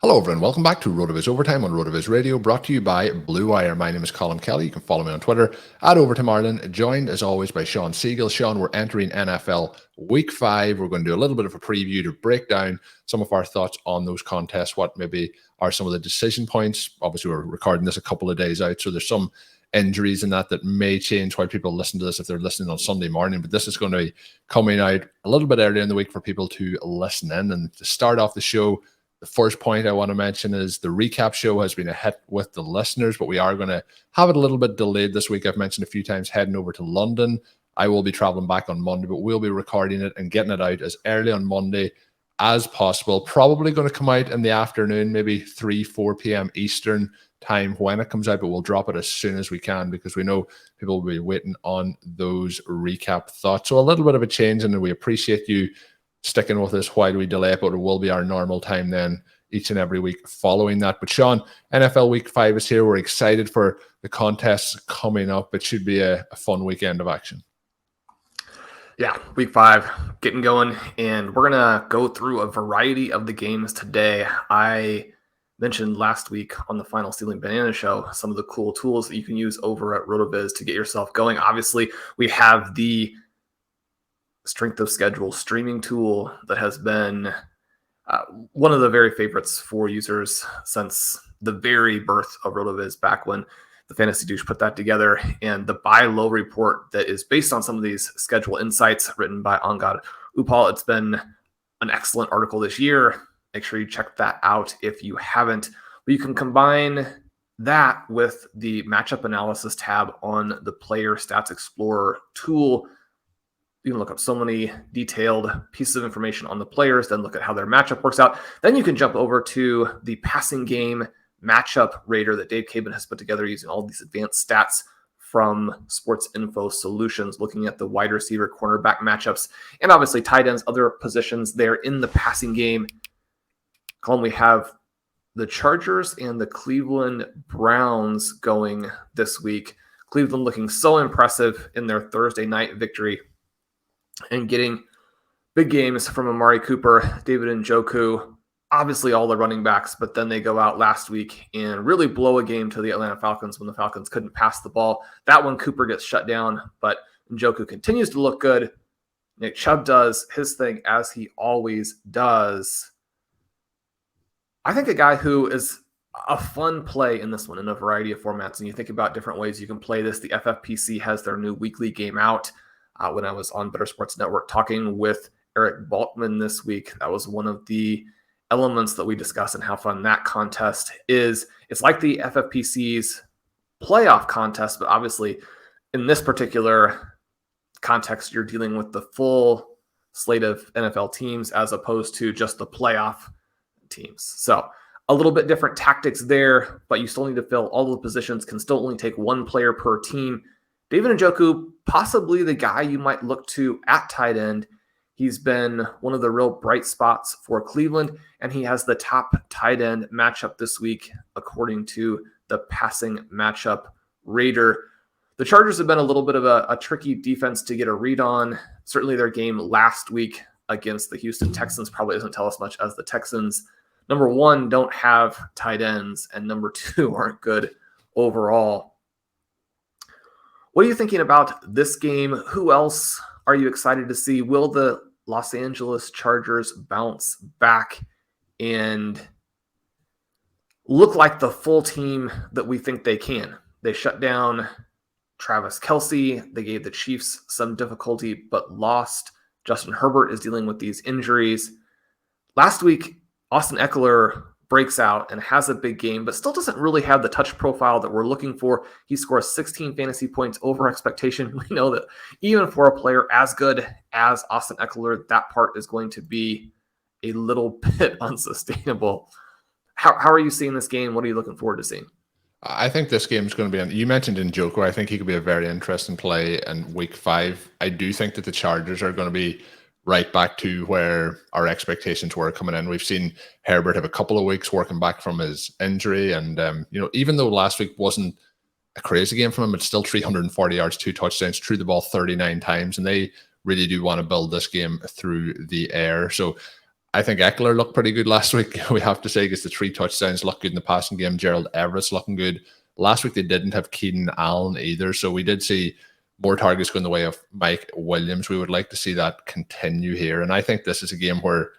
Hello everyone, welcome back to RotoViz Overtime on RotoViz Radio, brought to you by Blue Wire. My name is Colm Kelly. You can follow me on Twitter at Overtime Ireland, joined as always by Shawn Siegele. Shawn, we're entering NFL Week 5. We're going to do a little bit of a preview to break down some of our thoughts on those contests, what maybe are some of the decision points. Obviously, we're recording this a couple of days out, so there's some injuries in that may change why people listen to this if they're listening on Sunday morning, but this is going to be coming out a little bit earlier in the week for people to listen in. And to start off the show, the first point I want to mention is the recap show has been a hit with the listeners, but we are going to have it a little bit delayed this week. I've mentioned a few times heading over to London. I will be traveling back on Monday, but we'll be recording it and getting it out as early on Monday as possible. Probably going to come out in the afternoon, maybe 4 p.m. Eastern time when it comes out, but we'll drop it as soon as we can because we know people will be waiting on those recap thoughts. So a little bit of a change, and we appreciate you sticking with us while we delay it, but it will be our normal time then each and every week following that. But Shawn, NFL Week 5 is here. We're excited for the contests coming up. It should be a fun weekend of action. Yeah, Week 5 getting going, and we're going to go through a variety of the games today. I mentioned last week on the Final Stealing Banana show some of the cool tools that you can use over at RotoViz to get yourself going. Obviously, we have the strength of schedule streaming tool that has been one of the very favorites for users since the very birth of RotoViz, back when the Fantasy Douche put that together, and the buy low report that is based on some of these schedule insights written by Angad Upal. It's been an excellent article this year. Make sure you check that out if you haven't. But you can combine that with the matchup analysis tab on the Player Stats Explorer tool. You can look up so many detailed pieces of information on the players, then look at how their matchup works out. Then you can jump over to the passing game matchup rater that Dave Caban has put together using all these advanced stats from Sports Info Solutions, looking at the wide receiver, cornerback matchups, and obviously tight ends, other positions there in the passing game. Colm, we have the Chargers and the Cleveland Browns going this week. Cleveland looking so impressive in their Thursday night victory and getting big games from Amari Cooper, David Njoku, obviously all the running backs, but then they go out last week and really blow a game to the Atlanta Falcons when the Falcons couldn't pass the ball. That one, Cooper gets shut down, but Njoku continues to look good. Nick Chubb does his thing as he always does. I think a guy who is a fun play in this one in a variety of formats, and you think about different ways you can play this. The FFPC has their new weekly game out. When I was on Better Sports Network talking with Eric Balkman this week, that was one of the elements that we discussed and how fun that contest is. It's like the FFPC's playoff contest, but obviously in this particular context, you're dealing with the full slate of NFL teams as opposed to just the playoff teams. So a little bit different tactics there, but you still need to fill all the positions, can still only take one player per team. David Njoku, possibly the guy you might look to at tight end. He's been one of the real bright spots for Cleveland, and he has the top tight end matchup this week, according to the passing matchup rater. The Chargers have been a little bit of a tricky defense to get a read on. Certainly their game last week against the Houston Texans probably doesn't tell us much, as the Texans, number one, don't have tight ends, and number two, aren't good overall. What are you thinking about this game? Who else are you excited to see? Will the Los Angeles Chargers bounce back and look like the full team that we think they can? They shut down Travis Kelce. They gave the Chiefs some difficulty, but lost. Justin Herbert is dealing with these injuries. Last week, Austin Eckler breaks out and has a big game, but still doesn't really have the touch profile that we're looking for. He scores 16 fantasy points over expectation. We know that even for a player as good as Austin Eckler, that part is going to be a little bit unsustainable. How are you seeing this game? What are you looking forward to seeing? I think this game is going to be, you mentioned Njoku, I think he could be a very interesting play in Week 5. I do think that the Chargers are going to be right back to where our expectations were coming in. We've seen Herbert have a couple of weeks working back from his injury. And, even though last week wasn't a crazy game from him, it's still 340 yards, 2 touchdowns, threw the ball 39 times. And they really do want to build this game through the air. So I think Eckler looked pretty good last week. We have to say, because the 3 touchdowns looked good in the passing game. Gerald Everett's looking good. Last week they didn't have Keenan Allen either, so we did see more targets going the way of Mike Williams. We would like to see that continue here, and I think this is a game where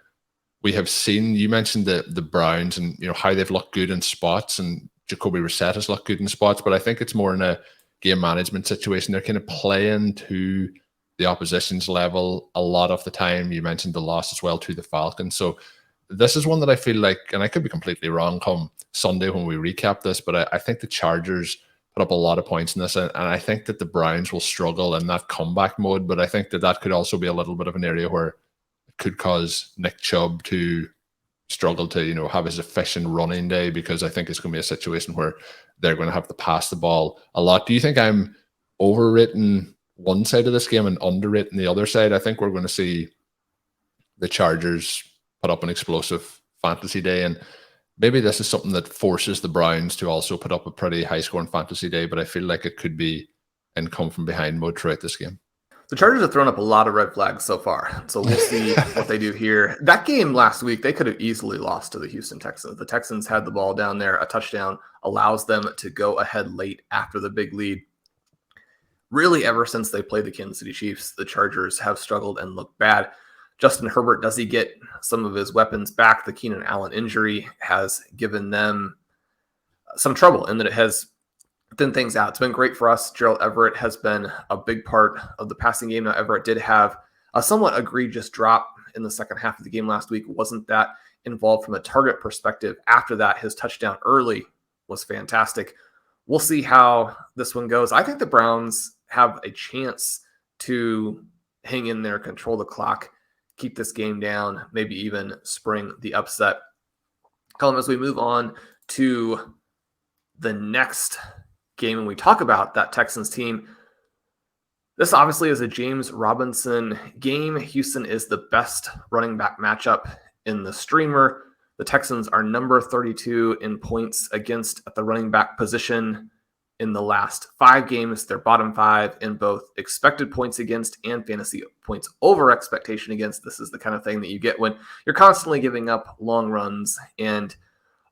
we have seen. You mentioned the Browns and how they've looked good in spots, and Jacoby Brissett has looked good in spots, but I think it's more in a game management situation. They're kind of playing to the opposition's level a lot of the time. You mentioned the loss as well to the Falcons. So this is one that I feel like, and I could be completely wrong come Sunday when we recap this, but I think the Chargers put up a lot of points in this, and I think that the Browns will struggle in that comeback mode, but I think that could also be a little bit of an area where it could cause Nick Chubb to struggle to have his efficient running day, because I think it's going to be a situation where they're going to have to pass the ball a lot. Do you think I'm overrating one side of this game and underrating the other side? I think we're going to see the Chargers put up an explosive fantasy day, and maybe this is something that forces the Browns to also put up a pretty high-scoring fantasy day, but I feel like it could be in come-from-behind mode throughout this game. The Chargers have thrown up a lot of red flags so far, so we'll see what they do here. That game last week, they could have easily lost to the Houston Texans. The Texans had the ball down there. A touchdown allows them to go ahead late after the big lead. Really, ever since they played the Kansas City Chiefs, the Chargers have struggled and looked bad. Justin Herbert, does he get some of his weapons back? The Keenan Allen injury has given them some trouble in that it has thin things out. It's been great for us. Gerald Everett has been a big part of the passing game. Now, Everett did have a somewhat egregious drop in the second half of the game last week. Wasn't that involved from a target perspective. After that, his touchdown early was fantastic. We'll see how this one goes. I think the Browns have a chance to hang in there, control the clock, keep this game down, maybe even spring the upset. Colm, as we move on to the next game and we talk about that Texans team, this obviously is a James Robinson game. Houston is the best running back matchup in the streamer. The Texans are number 32 in points against at the running back position in the last 5 games. They're bottom 5 in both expected points against and fantasy points over expectation against. This is the kind of thing that you get when you're constantly giving up long runs. And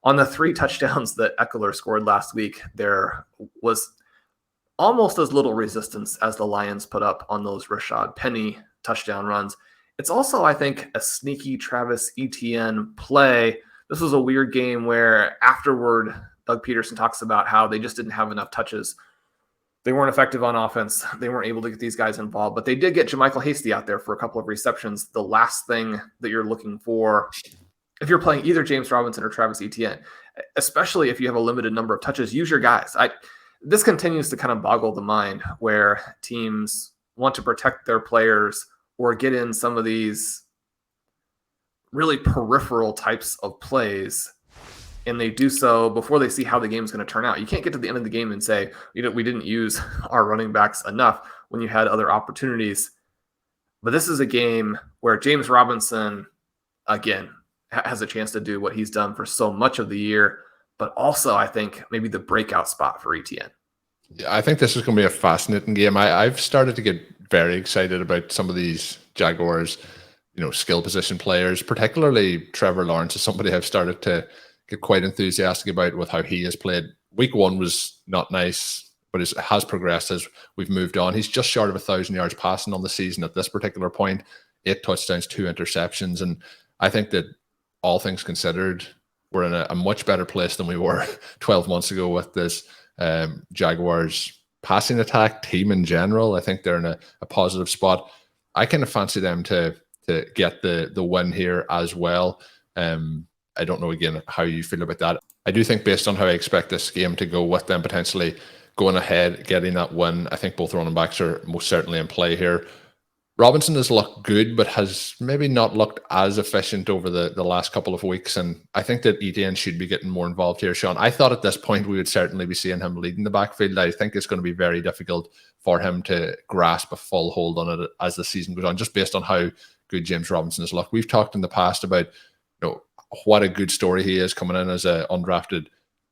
on the 3 touchdowns that Eckler scored last week, there was almost as little resistance as the Lions put up on those Rashad Penny touchdown runs. It's also, I think, a sneaky Travis Etienne play. This was a weird game where afterward, Doug Peterson talks about how they just didn't have enough touches. They weren't effective on offense. They weren't able to get these guys involved, but they did get JaMychal Hasty out there for a couple of receptions. The last thing that you're looking for if you're playing either James Robinson or Travis Etienne, especially if you have a limited number of touches, use your guys. This continues to kind of boggle the mind where teams want to protect their players or get in some of these really peripheral types of plays, and they do so before they see how the game's going to turn out. You can't get to the end of the game and say, we didn't use our running backs enough when you had other opportunities. But this is a game where James Robinson, again, has a chance to do what he's done for so much of the year, but also I think maybe the breakout spot for Etienne. Yeah, I think this is going to be a fascinating game. I've started to get very excited about some of these Jaguars, skill position players, particularly Trevor Lawrence is somebody I've started to get quite enthusiastic about with how he has played. Week 1 was not nice, but it has progressed as we've moved on. He's just short of 1,000 yards passing on the season at this particular point, 8 touchdowns, 2 interceptions. And I think that all things considered, we're in a much better place than we were 12 months ago with this Jaguars passing attack team in general. I think they're in a positive spot. I kind of fancy them to get the win here as well. I don't know, again, how you feel about that. I do think based on how I expect this game to go with them potentially going ahead, getting that win, I think both running backs are most certainly in play here. Robinson has looked good, but has maybe not looked as efficient over the last couple of weeks. And I think that Etienne should be getting more involved here, Shawn. I thought at this point we would certainly be seeing him leading the backfield. I think it's going to be very difficult for him to grasp a full hold on it as the season goes on, just based on how good James Robinson has looked. We've talked in the past about what a good story he is coming in as an undrafted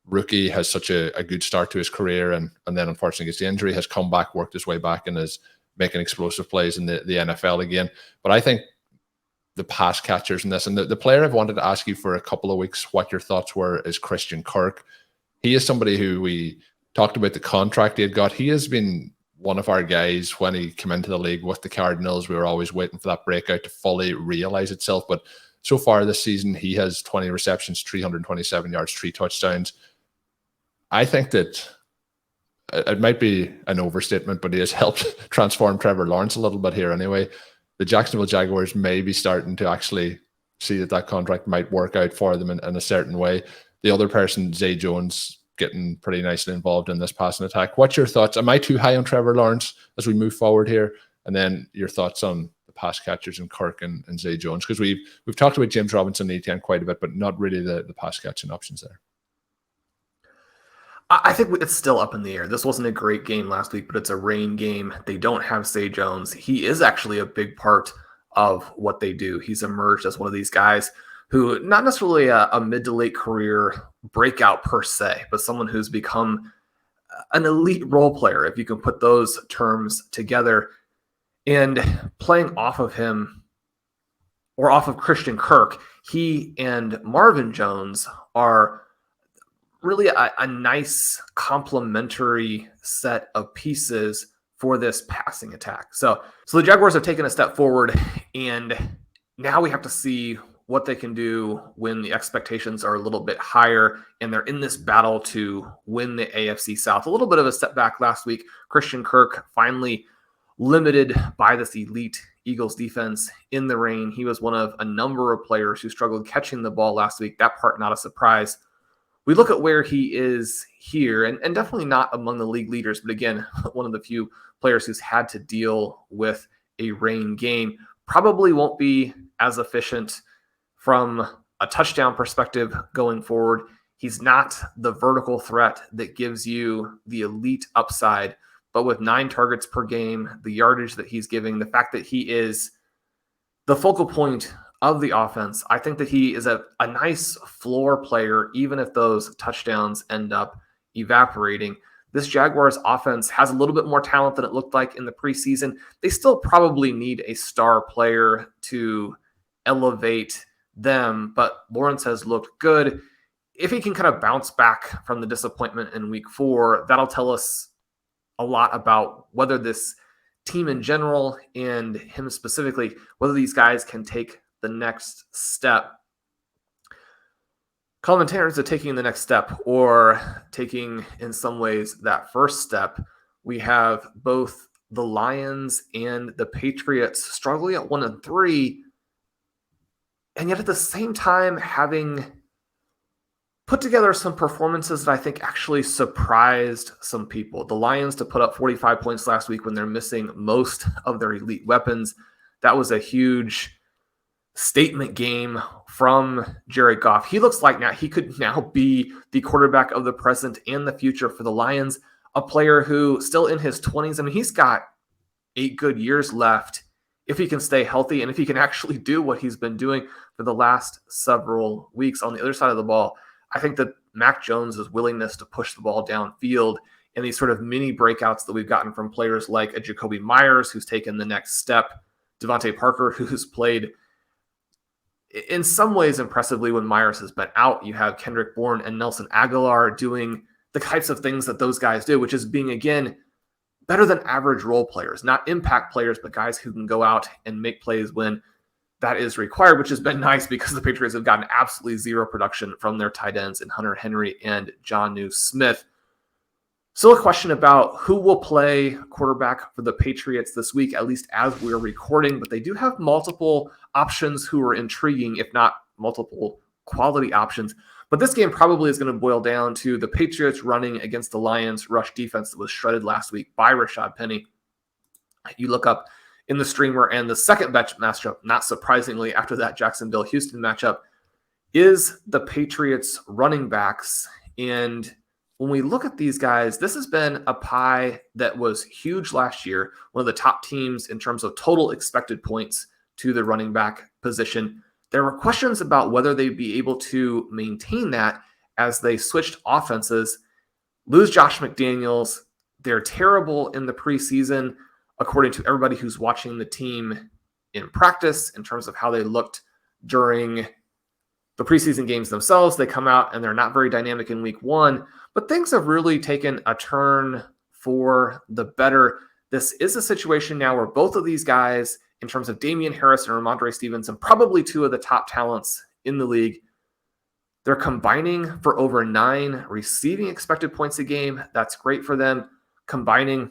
rookie, has such a good start to his career, and then unfortunately gets the injury, has come back, worked his way back, and is making explosive plays in the NFL again. But I think the pass catchers in this. And the player I've wanted to ask you for a couple of weeks what your thoughts were is Christian Kirk. He is somebody who we talked about the contract he had got. He has been one of our guys when he came into the league with the Cardinals. We were always waiting for that breakout to fully realize itself. But so far this season, he has 20 receptions, 327 yards, 3 touchdowns. I think that it might be an overstatement, but he has helped transform Trevor Lawrence a little bit here anyway. The Jacksonville Jaguars may be starting to actually see that contract might work out for them in a certain way. The other person, Zay Jones, getting pretty nicely involved in this passing attack. What's your thoughts? Am I too high on Trevor Lawrence as we move forward here? And then your thoughts on the pass catchers in Kirk and Zay Jones, because we've talked about James Robinson and Etienne quite a bit, but not really the pass catching options there. I think it's still up in the air. This wasn't a great game last week, but it's a rain game. They don't have Zay Jones. He is actually a big part of what they do. He's emerged as one of these guys who, not necessarily a mid to late career breakout per se, but someone who's become an elite role player, if you can put those terms together. And playing off of him or off of Christian Kirk, he and Marvin Jones are really a nice complementary set of pieces for this passing attack. So the Jaguars have taken a step forward, and now we have to see what they can do when the expectations are a little bit higher and they're in this battle to win the AFC South. A little bit of a step back last week. Christian Kirk finally limited by this elite Eagles defense in the rain. He was one of a number of players who struggled catching the ball last week. That part, not a surprise. We look at where he is here, and definitely not among the league leaders, but again, one of the few players who's had to deal with a rain game. Probably won't be as efficient from a touchdown perspective going forward. He's not the vertical threat that gives you the elite upside, but with 9 targets per game, the yardage that he's giving, the fact that he is the focal point of the offense, I think that he is a nice floor player, even if those touchdowns end up evaporating. This Jaguars offense has a little bit more talent than it looked like in the preseason. They still probably need a star player to elevate them, but Lawrence has looked good. If he can kind of bounce back from the disappointment in week 4, that'll tell us a lot about whether this team in general and him specifically, whether these guys can take the next step. Commentators are taking the next step, or taking in some ways that first step. We have both the Lions and the Patriots struggling at 1-3, and yet at the same time having put together some performances that I think actually surprised some people. The Lions to put up 45 points last week when they're missing most of their elite weapons. That was a huge statement game from Jared Goff. He looks like now he could now be the quarterback of the present and the future for the Lions, a player who still in his 20s. I mean, he's got 8 good years left if he can stay healthy and if he can actually do what he's been doing for the last several weeks. On the other side of the ball, I think that Mac Jones' willingness to push the ball downfield and these sort of mini breakouts that we've gotten from players like a Jacoby Myers, who's taken the next step, Devontae Parker, who's played in some ways impressively when Myers has been out. You have Kendrick Bourne and Nelson Aguilar doing the types of things that those guys do, which is being, again, better than average role players, not impact players, but guys who can go out and make plays when that is required, which has been nice because the Patriots have gotten absolutely zero production from their tight ends in Hunter Henry and Jonnu Smith. Still a question about who will play quarterback for the Patriots this week, at least as we're recording, but they do have multiple options who are intriguing, if not multiple quality options. But this game probably is going to boil down to the Patriots running against the Lions rush defense that was shredded last week by Rashad Penny. You look up in the streamer, and the second best matchup, not surprisingly, after that Jacksonville-Houston matchup, is the Patriots running backs. And when we look at these guys, this has been a pie that was huge last year, one of the top teams in terms of total expected points to the running back position. There were questions about whether they'd be able to maintain that as they switched offenses. Lose Josh McDaniels. They're terrible in the preseason, according to everybody who's watching the team in practice, in terms of how they looked during the preseason games themselves. They come out and they're not very dynamic in week one, but things have really taken a turn for the better. This is a situation now where both of these guys, in terms of Damian Harris and Ramondre Stevenson, probably two of the top talents in the league, they're combining for over 9 receiving expected points a game. That's great for them. Combining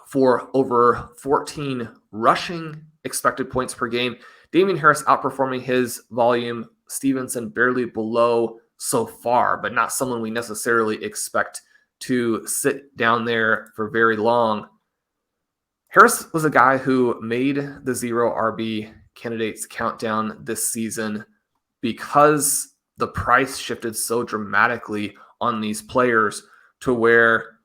for over 14 rushing expected points per game. Damian Harris outperforming his volume. Stevenson barely below so far, but not someone we necessarily expect to sit down there for very long. Harris was a guy who made the 0 RB candidates countdown this season because the price shifted so dramatically on these players to where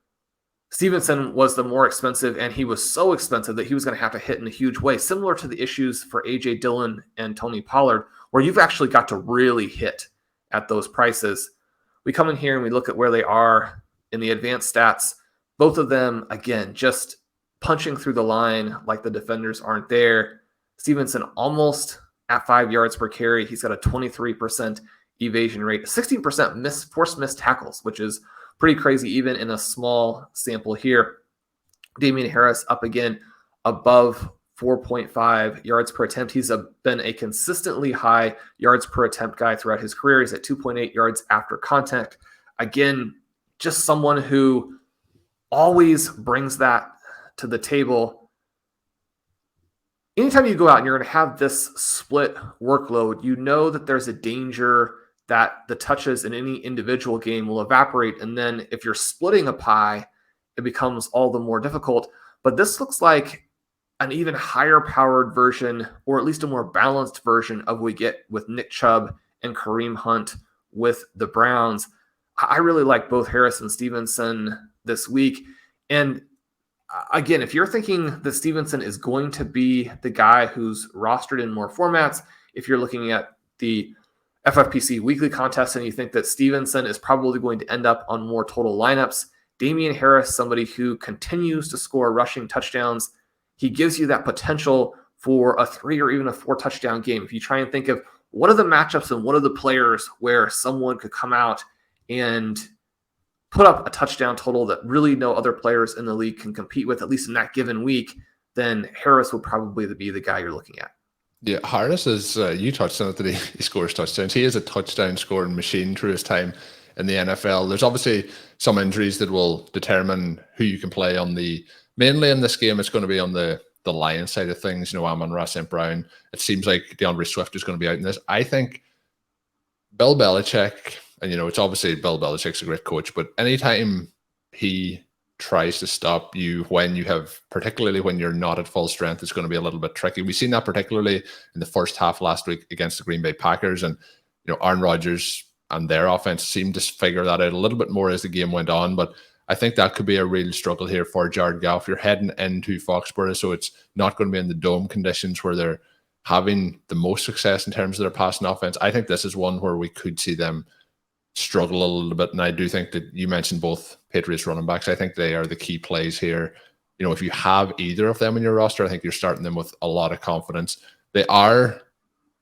Stevenson was the more expensive, and he was so expensive that he was going to have to hit in a huge way, similar to the issues for A.J. Dillon and Tony Pollard, where you've actually got to really hit at those prices. We come in here and we look at where they are in the advanced stats. Both of them, again, just punching through the line like the defenders aren't there. Stevenson almost at 5 yards per carry. He's got a 23% evasion rate, 16% forced missed tackles, which is pretty crazy even in a small sample here. Damian Harris up again above 4.5 yards per attempt. He's been a consistently high yards per attempt guy throughout his career. He's at 2.8 yards after contact. Again, just someone who always brings that to the table. Anytime you go out and you're going to have this split workload, you know that there's a danger that the touches in any individual game will evaporate. And then if you're splitting a pie, it becomes all the more difficult. But this looks like an even higher powered version, or at least a more balanced version of what we get with Nick Chubb and Kareem Hunt with the Browns. I really like both Harris and Stevenson this week. And again, if you're thinking that Stevenson is going to be the guy who's rostered in more formats, if you're looking at the FFPC weekly contest and you think that Stevenson is probably going to end up on more total lineups, Damian Harris, somebody who continues to score rushing touchdowns, he gives you that potential for a 3 or even a 4 touchdown game. If you try and think of what are the matchups and what are the players where someone could come out and put up a touchdown total that really no other players in the league can compete with, at least in that given week, then Harris would probably be the guy you're looking at. Yeah, Harris is, you touched on it today, he scores touchdowns. He is a touchdown scoring machine through his time in the NFL. There's obviously some injuries that will determine who you can play on the, mainly in this game, it's going to be on the Lions side of things. You know, Amon-Ra St. Brown. It seems like DeAndre Swift is going to be out in this. I think Bill Belichick, and you know, it's obviously Bill Belichick's a great coach, but anytime he tries to stop you when you have, particularly when you're not at full strength, it's going to be a little bit tricky. We've seen that particularly in the first half last week against the Green Bay Packers, and you know, Aaron Rodgers and their offense seemed to figure that out a little bit more as the game went on. But I think that could be a real struggle here for Jared Goff. You're heading into Foxborough, so it's not going to be in the dome conditions where they're having the most success in terms of their passing offense. I think this is one where we could see them struggle a little bit. And I do think that you mentioned both Patriots running backs. I think they are the key plays here. You know, if you have either of them in your roster, I think you're starting them with a lot of confidence. They are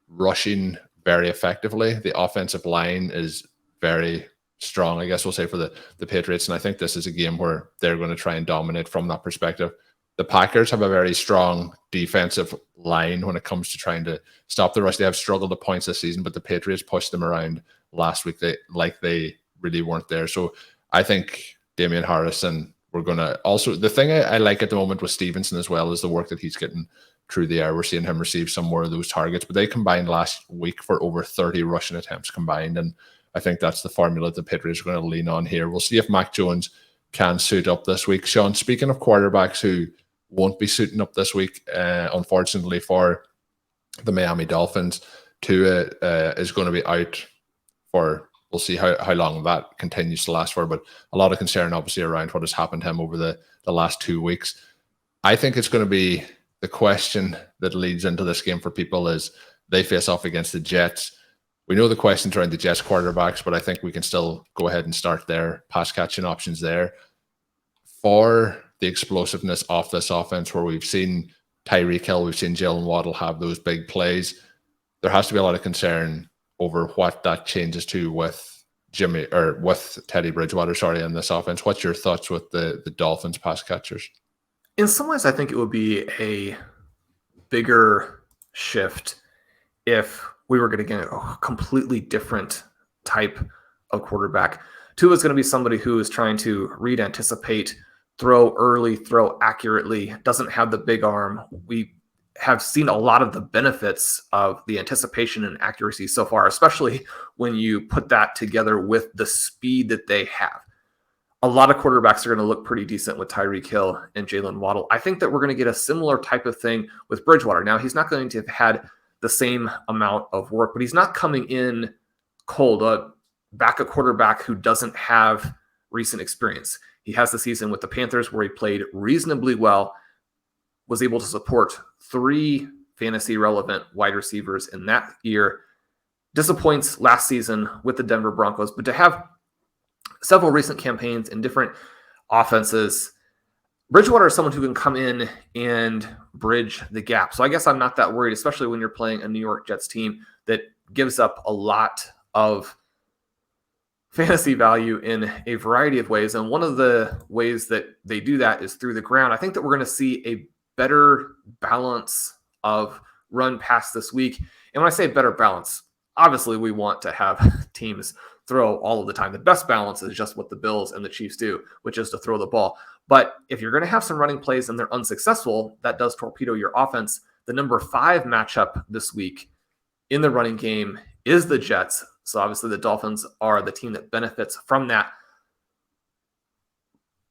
rushing very effectively. The offensive line is very strong, I guess we'll say, for the Patriots. And I think this is a game where they're going to try and dominate from that perspective. The Packers have a very strong defensive line when it comes to trying to stop the rush. They have struggled at points this season, but the Patriots pushed them around last week. They really weren't there. So I think Damian Harris, and we're going to also, the thing I like at the moment with Stevenson as well is the work that he's getting through the air. We're seeing him receive some more of those targets, but they combined last week for over 30 rushing attempts combined. And I think that's the formula the Patriots are going to lean on here. We'll see if Mac Jones can suit up this week. Shawn, speaking of quarterbacks who won't be suiting up this week, unfortunately for the Miami Dolphins, Tua is going to be out for, we'll see how long that continues to last for, but a lot of concern obviously around what has happened to him over the last 2 weeks. I think it's going to be the question that leads into this game for people is they face off against the Jets. We know the questions around the Jets quarterbacks, but I think we can still go ahead and start their pass catching options there. For the explosiveness of this offense, where we've seen Tyreek Hill, we've seen Jalen Waddle have those big plays. There has to be a lot of concern over what that changes to with Teddy Bridgewater, in this offense. What's your thoughts with the Dolphins pass catchers? In some ways, I think it would be a bigger shift if we were going to get a completely different type of quarterback. Tua is going to be somebody who is trying to read, anticipate, throw early, throw accurately, doesn't have the big arm. We have seen a lot of the benefits of the anticipation and accuracy so far, especially when you put that together with the speed that they have. A lot of quarterbacks are going to look pretty decent with Tyreek Hill and Jalen Waddle. I think that we're going to get a similar type of thing with Bridgewater. Now, he's not going to have had the same amount of work, but he's not coming in cold. A backup quarterback who doesn't have recent experience. He has the season with the Panthers where he played reasonably well, was able to support 3 fantasy relevant wide receivers in that year. Disappoints last season with the Denver Broncos, but to have several recent campaigns in different offenses, Bridgewater is someone who can come in and bridge the gap. So I guess I'm not that worried, especially when you're playing a New York Jets team that gives up a lot of fantasy value in a variety of ways. And one of the ways that they do that is through the ground. I think that we're going to see a better balance of run pass this week. And when I say better balance, obviously we want to have teams throw all of the time. The best balance is just what the Bills and the Chiefs do, which is to throw the ball. But if you're going to have some running plays and they're unsuccessful, that does torpedo your offense. The number 5 matchup this week in the running game is the Jets. So obviously the Dolphins are the team that benefits from that.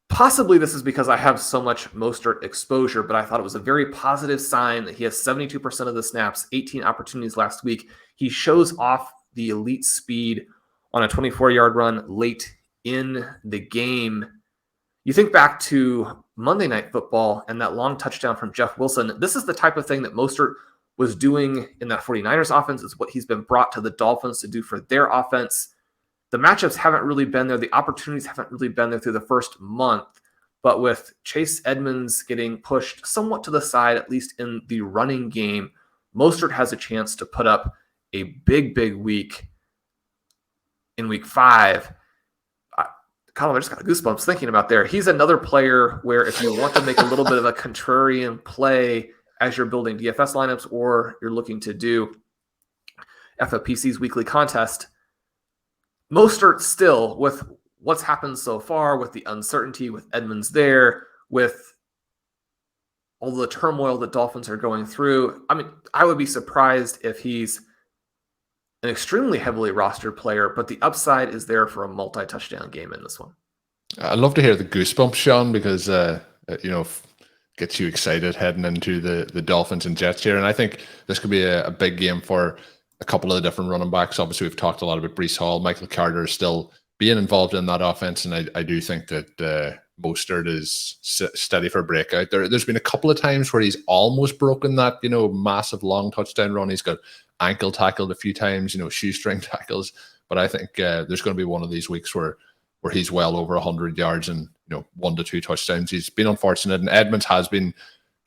Possibly this is because I have so much Mostert exposure, but I thought it was a very positive sign that he has 72% of the snaps, 18 opportunities last week. He shows off the elite speed on a 24-yard run late in the game. You think back to Monday Night Football and that long touchdown from Jeff Wilson. This is the type of thing that Mostert was doing in that 49ers offense. Is what he's been brought to the Dolphins to do for their offense. The matchups haven't really been there. The opportunities haven't really been there through the first month. But with Chase Edmonds getting pushed somewhat to the side, at least in the running game, Mostert has a chance to put up a big, big week in week 5. Colm, I just got goosebumps thinking about there. He's another player where if you want to make a little bit of a contrarian play as you're building DFS lineups or you're looking to do FFPC's weekly contest, Mostert still, with what's happened so far, with the uncertainty, with Edmonds there, with all the turmoil that Dolphins are going through, I mean, I would be surprised if he's an extremely heavily rostered player, but the upside is there for a multi-touchdown game in this one. I'd love to hear the goosebumps, Shawn, because gets you excited heading into the Dolphins and Jets here. And I think this could be a big game for a couple of the different running backs. Obviously, we've talked a lot about Breece Hall. Michael Carter is still being involved in that offense, and I do think that Mostert is steady for a breakout. There's been a couple of times where he's almost broken that, massive long touchdown run. He's got ankle tackled a few times, shoestring tackles. But I think there's going to be one of these weeks where he's well over 100 yards and 1 to 2 touchdowns. He's been unfortunate, and Edmonds has been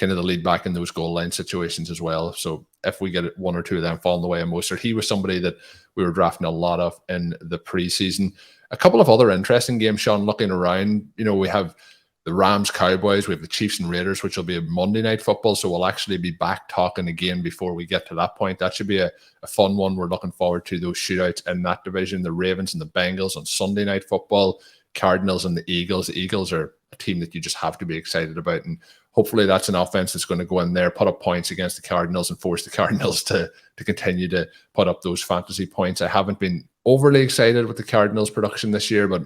kind of the lead back in those goal line situations as well. So if we get 1 or 2 of them falling the way of Mostert, he was somebody that we were drafting a lot of in the preseason. A couple of other interesting games, Shawn, looking around, we have the Rams, Cowboys, we have the Chiefs and Raiders, which will be a Monday Night Football. So we'll actually be back talking again before we get to that point. That should be a fun one. We're looking forward to those shootouts in that division. The Ravens and the Bengals on Sunday Night Football, Cardinals and the Eagles. The Eagles are a team that you just have to be excited about. And hopefully that's an offense that's going to go in there, put up points against the Cardinals and force the Cardinals to continue to put up those fantasy points. I haven't been overly excited with the Cardinals production this year, but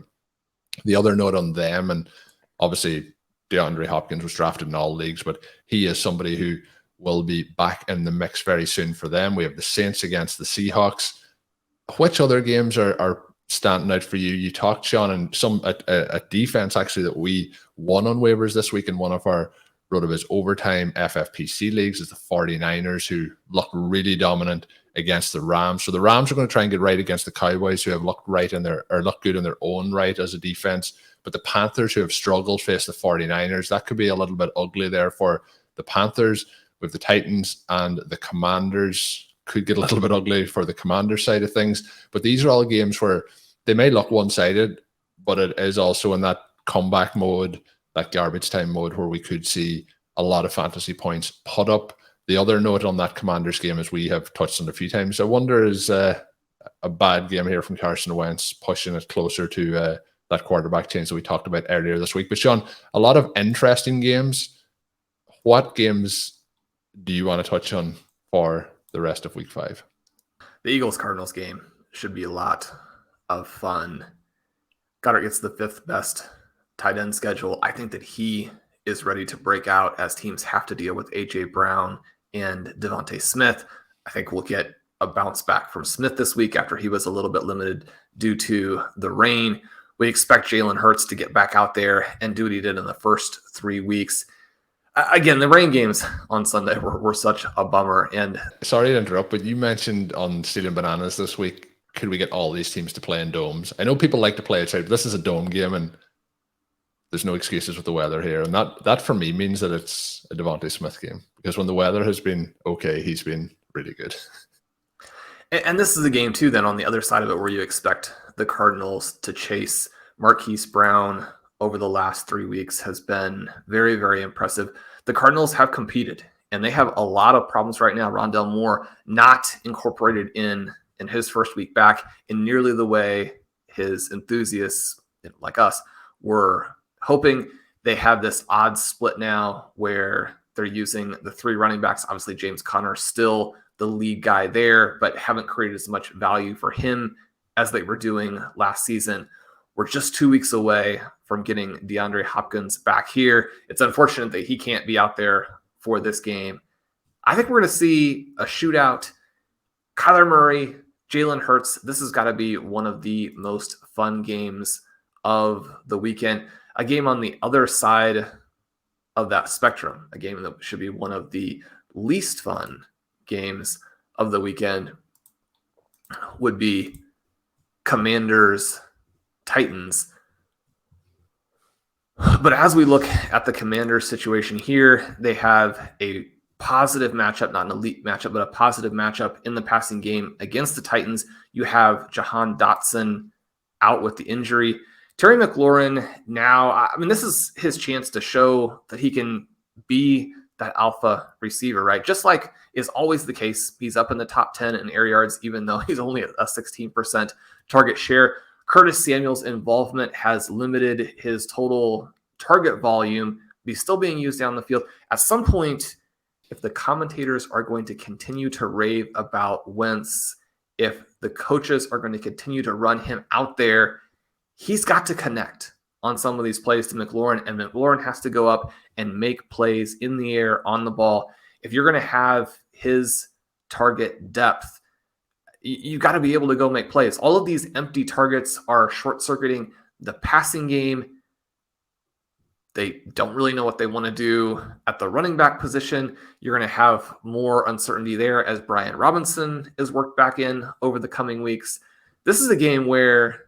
the other note on them, and obviously DeAndre Hopkins was drafted in all leagues, but he is somebody who will be back in the mix very soon for them. We have the Saints against the Seahawks. Which other games are standing out for you? You talked, Shawn, and a defense actually that we won on waivers this week in one of our RotoViz Overtime FFPC leagues is the 49ers, who look really dominant against the Rams. So the Rams are going to try and get right against the Cowboys, who have looked good in their own right as a defense. But the Panthers, who have struggled, face the 49ers. That could be a little bit ugly there for the Panthers. with the Titans and the Commanders. Could get a little bit ugly for the Commanders side of things, but these are all games where they may look one-sided, but it is also in that comeback mode, that garbage time mode, where we could see a lot of fantasy points put up. The other note on that Commanders game, as we have touched on a few times, I wonder is a bad game here from Carson Wentz, pushing it closer to that quarterback change that we talked about earlier this week. But Shawn, a lot of interesting games. What games do you want to touch on for the rest of week 5? The Eagles-Cardinals game should be a lot of fun. Goddard gets the 5th best tight end schedule. I think that he is ready to break out as teams have to deal with A.J. Brown and Devontae Smith. I think we'll get a bounce back from Smith this week after he was a little bit limited due to the rain. We expect Jalen Hurts to get back out there and do what he did in the first 3 weeks. Again, the rain games on Sunday were such a bummer. And sorry to interrupt, but you mentioned on Stealing Bananas this week, could we get all these teams to play in domes? I know people like to play outside, but this is a dome game, and there's no excuses with the weather here. And that for me means that it's a Devontae Smith game, because when the weather has been okay, he's been really good. And this is a game, too, then on the other side of it, where you expect the Cardinals to chase. Marquise Brown over the last 3 weeks has been very, very impressive. The Cardinals have competed, and they have a lot of problems right now. Rondell Moore not incorporated in his first week back in nearly the way his enthusiasts, like us, were hoping. They have this odd split now where they're using the 3 running backs. Obviously, James Conner still the lead guy there, but haven't created as much value for him as they were doing last season. We're just 2 weeks away from getting DeAndre Hopkins back here. It's unfortunate that he can't be out there for this game. I think we're going to see a shootout. Kyler Murray, Jalen Hurts. This has got to be one of the most fun games of the weekend. A game on the other side of that spectrum, a game that should be one of the least fun games of the weekend, would be Commanders Titans. But as we look at the Commanders situation here, they have a positive matchup, not an elite matchup, but a positive matchup in the passing game against the Titans. You have Jahan Dotson out with the injury. Terry McLaurin now, I mean, this is his chance to show that he can be that alpha receiver, right? Just like is always the case, he's up in the top 10 in air yards, even though he's only at a 16% target share. Curtis Samuel's involvement has limited his total target volume, but he's still being used down the field. At some point, if the commentators are going to continue to rave about Wentz, if the coaches are going to continue to run him out there, he's got to connect on some of these plays to McLaurin, and McLaurin has to go up and make plays in the air on the ball. If you're going to have his target depth, you got to be able to go make plays. All of these empty targets are short-circuiting the passing game. They don't really know what they want to do at the running back position. You're going to have more uncertainty there as Brian Robinson is worked back in over the coming weeks. This is a game where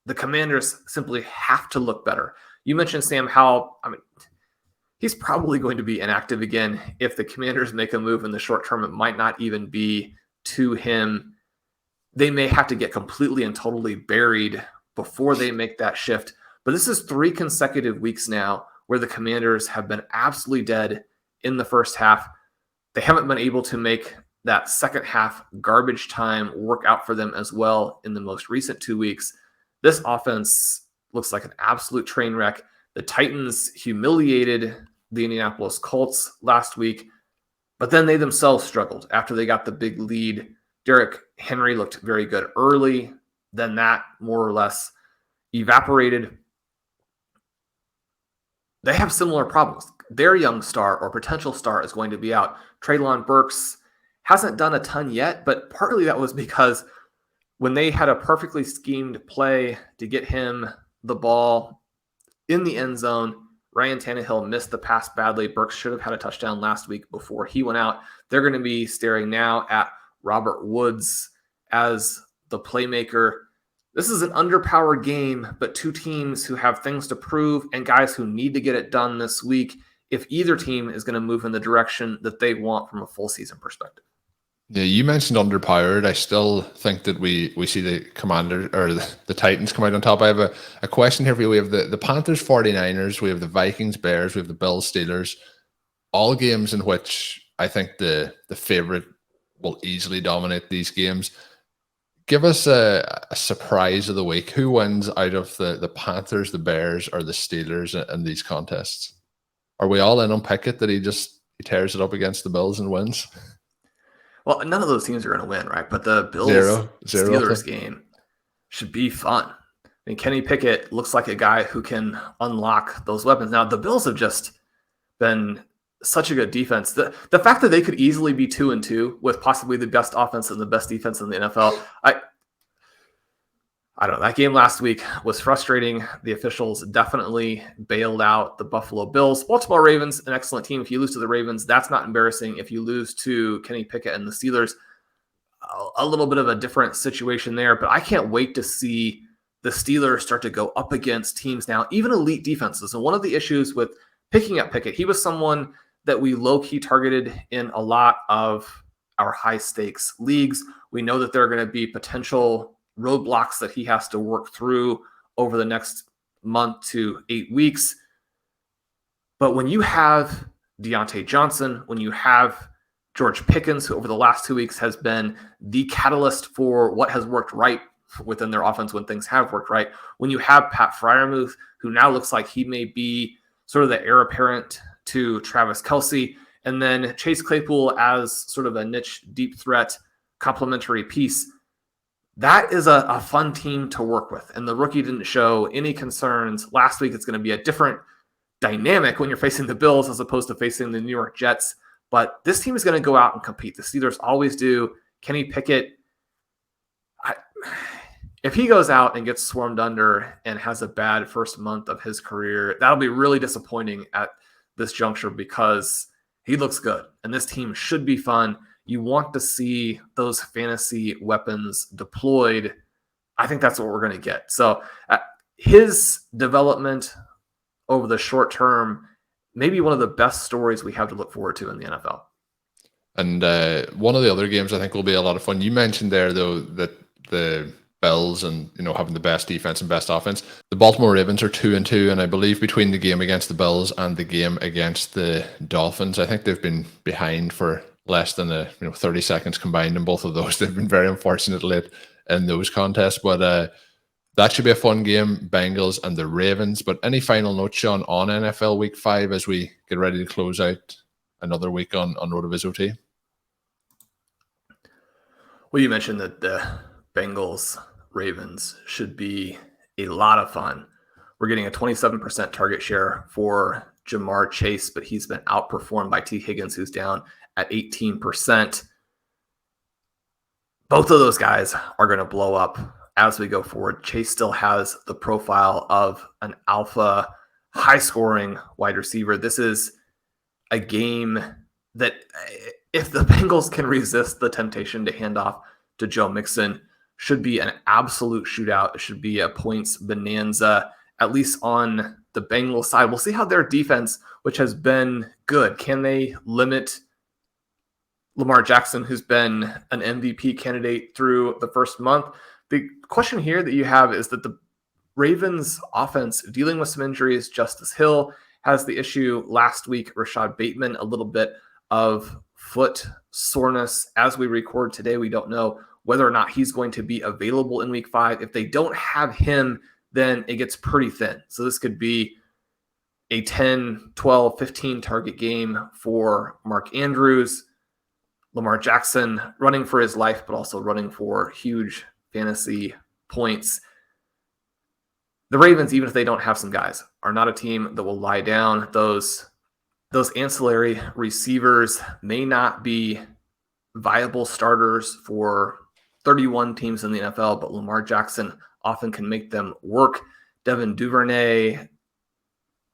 the Commanders simply have to look better. You mentioned Sam Howell. I mean, he's probably going to be inactive again. If the Commanders make a move in the short term, it might not even be to him. They may have to get completely and totally buried before they make that shift. But this is 3 consecutive weeks now where the Commanders have been absolutely dead in the first half. They haven't been able to make that second half garbage time work out for them as well in the most recent 2 weeks. This offense looks like an absolute train wreck. The Titans humiliated the Indianapolis Colts last week, but then they themselves struggled after they got the big lead. Derrick Henry looked very good early. Then that more or less evaporated. They have similar problems. Their young star or potential star is going to be out. Treylon Burks hasn't done a ton yet, but partly that was because when they had a perfectly schemed play to get him the ball in the end zone, Ryan Tannehill missed the pass badly. Burks should have had a touchdown last week before he went out. They're going to be staring now at Robert Woods as the playmaker. This is an underpowered game, but 2 teams who have things to prove and guys who need to get it done this week. if either team is going to move in the direction that they want from a full season perspective. Yeah, you mentioned underpowered. I still think that we see the Commander or the Titans come out on top. I have a question here for you. We have the Panthers, 49ers, we have the Vikings, Bears, we have the Bills, Steelers. All games in which I think the favorite will easily dominate these games. Give us a surprise of the week. Who wins out of the Panthers, the Bears, or the Steelers in these contests? Are we all in on Pickett that he tears it up against the Bills and wins? Well, none of those teams are going to win, right? But the Zero Steelers game should be fun. I mean, Kenny Pickett looks like a guy who can unlock those weapons. Now, the Bills have just been such a good defense. The fact that they could easily be 2-2 with possibly the best offense and the best defense in the NFL, I don't know. That game last week was frustrating. The officials definitely bailed out the Buffalo Bills. Baltimore Ravens, an excellent team. If you lose to the Ravens, that's not embarrassing. If you lose to Kenny Pickett and the Steelers, a little bit of a different situation there. But I can't wait to see the Steelers start to go up against teams now, even elite defenses. And one of the issues with picking up Pickett, he was someone that we low-key targeted in a lot of our high-stakes leagues. We know that there are going to be potential roadblocks that he has to work through over the next month to 8 weeks. But when you have Deontay Johnson, when you have George Pickens, who over the last 2 weeks has been the catalyst for what has worked right within their offense when things have worked right, when you have Pat Freiermuth, who now looks like he may be sort of the heir apparent to Travis Kelce, and then Chase Claypool as sort of a niche deep threat complementary piece, that is a fun team to work with. And the rookie didn't show any concerns. Last week, it's going to be a different dynamic when you're facing the Bills as opposed to facing the New York Jets. But this team is going to go out and compete. The Steelers always do. Kenny Pickett, if he goes out and gets swarmed under and has a bad first month of his career, that'll be really disappointing at this juncture because he looks good. And this team should be fun. You want to see those fantasy weapons deployed. I think that's what we're going to get. So his development over the short term, maybe one of the best stories we have to look forward to in the NFL. And one of the other games I think will be a lot of fun. You mentioned there, though, that the Bills and having the best defense and best offense. The Baltimore Ravens are 2-2, and I believe between the game against the Bills and the game against the Dolphins, I think they've been behind for less than 30 seconds combined in both of those. They've been very unfortunate late in those contests, but that should be a fun game, Bengals and the Ravens. But any final notes, Shawn, on NFL Week 5 as we get ready to close out another week on RotoViz OT? Well, you mentioned that the Bengals Ravens should be a lot of fun. We're getting a 27% target share for Jamar Chase, but he's been outperformed by T. Higgins, who's down at 18%. Both of those guys are going to blow up as we go forward. Chase still has the profile of an alpha, high-scoring wide receiver. This is a game that if the Bengals can resist the temptation to hand off to Joe Mixon, should be an absolute shootout. It should be a points bonanza, at least on the Bengals side. We'll see how their defense, which has been good, can they limit Lamar Jackson, who's been an MVP candidate through the first month. The question here that you have is that the Ravens offense dealing with some injuries. Justice Hill has the issue last week. Rashad Bateman, a little bit of foot soreness. As we record today, we don't know whether or not he's going to be available in week 5. If they don't have him, then it gets pretty thin. So this could be a 10, 12, 15 target game for Mark Andrews. Lamar Jackson running for his life, but also running for huge fantasy points. The Ravens, even if they don't have some guys, are not a team that will lie down. Those ancillary receivers may not be viable starters for 31 teams in the NFL, but Lamar Jackson often can make them work. Devin Duvernay,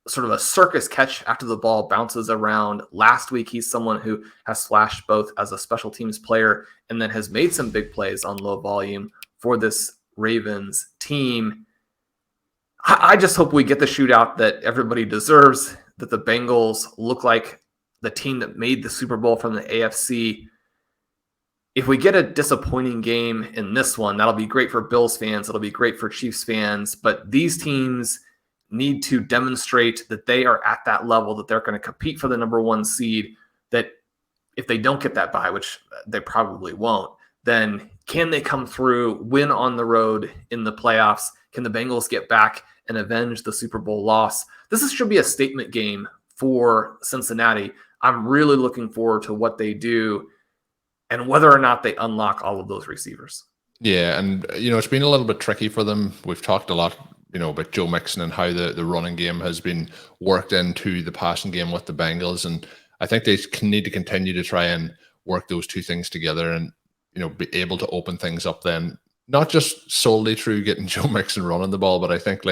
sort of a circus catch after the ball bounces around. Last week, he's someone who has flashed both as a special teams player and then has made some big plays on low volume for this Ravens team. I just hope we get the shootout that everybody deserves. that the Bengals look like the team that made the Super Bowl from the AFC. If we get a disappointing game in this one, that'll be great for Bills fans. It'll be great for Chiefs fans. But these teams need to demonstrate that they are at that level, that they're going to compete for the number one seed, that if they don't get that bye, which they probably won't, then can they come through, win on the road in the playoffs? Can the Bengals get back and avenge the Super Bowl loss? This should be a statement game for Cincinnati. I'm really looking forward to what they do and whether or not they unlock all of those receivers. Yeah, and it's been a little bit tricky for them. We've talked a lot, about Joe Mixon and how the running game has been worked into the passing game with the Bengals, and I think they need to continue to try and work those two things together, and be able to open things up then, not just solely through getting Joe Mixon running the ball, but I think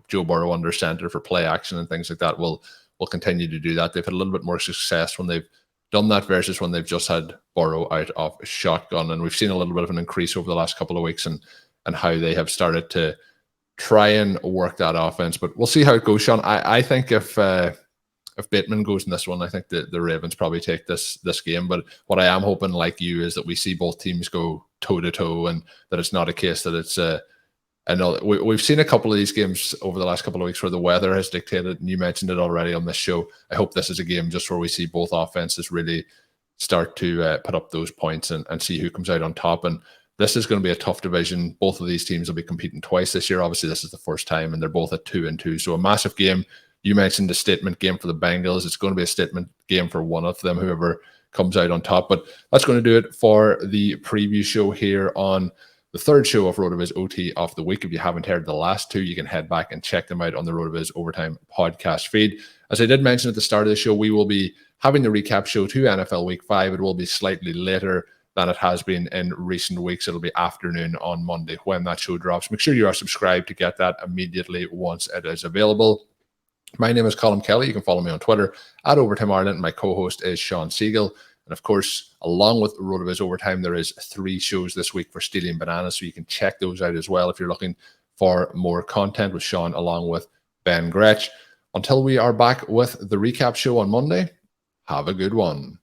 Joe Burrow under center for play action and things like that will continue to do that. They've had a little bit more success when they've done that versus when they've just had Burrow out of a shotgun, and we've seen a little bit of an increase over the last couple of weeks and how they have started to try and work that offense. But we'll see how it goes, Shawn. I think if Bateman goes in this one, I think the Ravens probably take this game. But what I am hoping, like you, is that we see both teams go toe-to-toe, and that it's not a case that it's I know we've seen a couple of these games over the last couple of weeks where the weather has dictated, and you mentioned it already on this show. I hope this is a game just where we see both offenses really start to put up those points and see who comes out on top. And this is going to be a tough division. Both of these teams will be competing twice this year. Obviously, this is the first time, and they're both at 2-2. So a massive game. You mentioned a statement game for the Bengals. It's going to be a statement game for one of them, whoever comes out on top. But that's going to do it for the preview show here on the third show of RotoViz OT of the week. If you haven't heard the last two, you can head back and check them out on the RotoViz Overtime podcast feed. As I did mention at the start of the show, we will be having the recap show to NFL Week 5. It will be slightly later than it has been in recent weeks. It'll be afternoon on Monday when that show drops. Make sure you are subscribed to get that immediately once it is available. My name is Colm Kelly. You can follow me on Twitter at Overtime Ireland. My co-host is Shawn Siegele. And of course, along with RotoViz Overtime, there is 3 shows this week for Stealing Bananas, so you can check those out as well if you're looking for more content with Shawn along with Ben Gretsch. Until we are back with the recap show on Monday, have a good one.